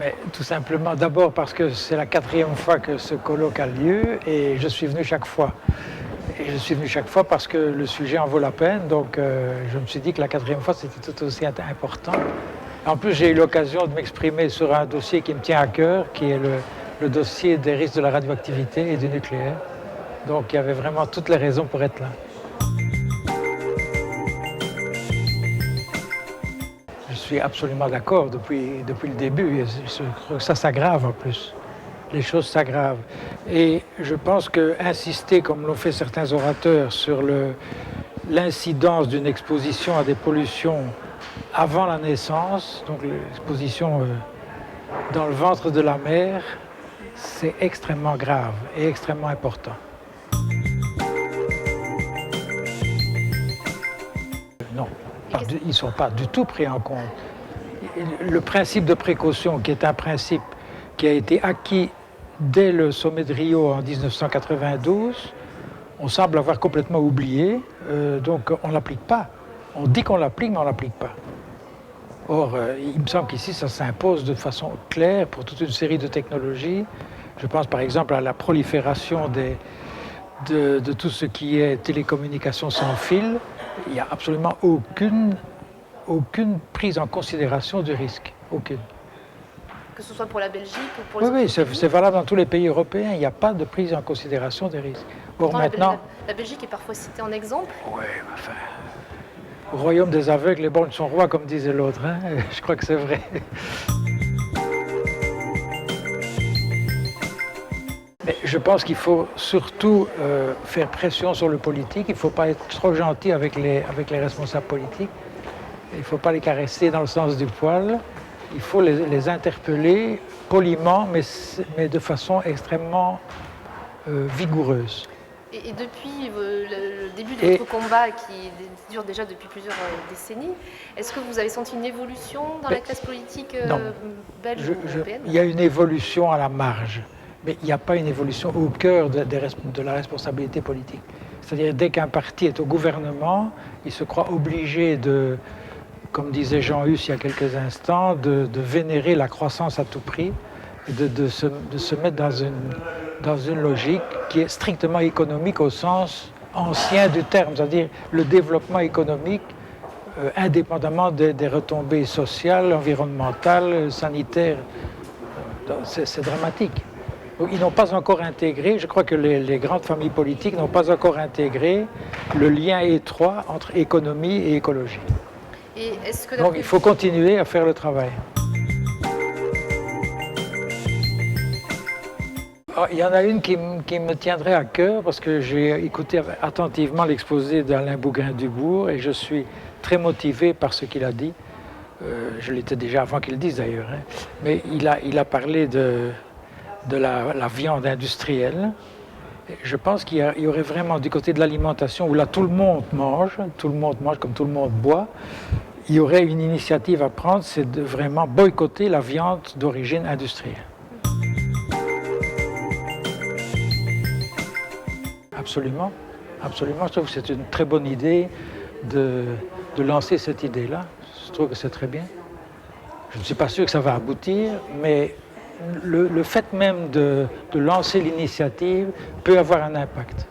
Mais tout simplement, d'abord parce que c'est la 4e fois que ce colloque a lieu et je suis venu chaque fois. Et je suis venu chaque fois parce que le sujet en vaut la peine, donc je me suis dit que la 4e fois c'était tout aussi important. En plus, j'ai eu l'occasion de m'exprimer sur un dossier qui me tient à cœur, qui est le dossier des risques de la radioactivité et du nucléaire. Donc il y avait vraiment toutes les raisons pour être là. Je suis absolument d'accord depuis le début. Je crois que ça s'aggrave en plus. Les choses s'aggravent. Et je pense qu'insister, comme l'ont fait certains orateurs, sur l'incidence d'une exposition à des pollutions avant la naissance, donc l'exposition dans le ventre de la mère, c'est extrêmement grave et extrêmement important. Non, ils ne sont pas du tout pris en compte. Le principe de précaution, qui est un principe qui a été acquis dès le sommet de Rio en 1992, on semble avoir complètement oublié, donc on ne l'applique pas. On dit qu'on l'applique, mais on ne l'applique pas. Or, il me semble qu'ici, ça s'impose de façon claire pour toute une série de technologies. Je pense par exemple à la prolifération de tout ce qui est télécommunications sans fil. Il n'y a absolument aucune prise en considération du risque. Aucune. Que ce soit pour la Belgique ou pour les autres pays. Oui, c'est valable dans tous les pays européens. Il n'y a pas de prise en considération des risques. Or, maintenant, la Belgique est parfois citée en exemple. Oui, enfin... Au royaume des aveugles, les borgnes sont rois, comme disait l'autre. Hein. Je crois que c'est vrai. Mais je pense qu'il faut surtout faire pression sur le politique. Il ne faut pas être trop gentil avec les responsables politiques. Il ne faut pas les caresser dans le sens du poil. Il faut les interpeller poliment, mais de façon extrêmement vigoureuse. Et depuis le début de votre combat, qui dure déjà depuis plusieurs décennies, est-ce que vous avez senti une évolution dans la classe politique belge ou européenne? Il y a une évolution à la marge, mais il n'y a pas une évolution au cœur de la responsabilité politique. C'est-à-dire, dès qu'un parti est au gouvernement, il se croit obligé de, comme disait Jean Hus il y a quelques instants, de vénérer la croissance à tout prix, et de se mettre dans une logique qui est strictement économique au sens ancien du terme, c'est-à-dire le développement économique indépendamment des retombées sociales, environnementales, sanitaires. C'est dramatique. Donc, ils n'ont pas encore intégré, je crois que les grandes familles politiques n'ont pas encore intégré le lien étroit entre économie et écologie. Donc il faut continuer à faire le travail. Alors, il y en a une qui me tiendrait à cœur parce que j'ai écouté attentivement l'exposé d'Alain Bougrain-Dubourg et je suis très motivé par ce qu'il a dit. Je l'étais déjà avant qu'il le dise d'ailleurs. Hein. Mais il a parlé de la viande industrielle. Je pense qu'il y aurait vraiment du côté de l'alimentation où là tout le monde mange comme tout le monde boit. Il y aurait une initiative à prendre, c'est de vraiment boycotter la viande d'origine industrielle. Absolument, absolument. Je trouve que c'est une très bonne idée de lancer cette idée-là. Je trouve que c'est très bien. Je ne suis pas sûr que ça va aboutir, mais le fait même de lancer l'initiative peut avoir un impact.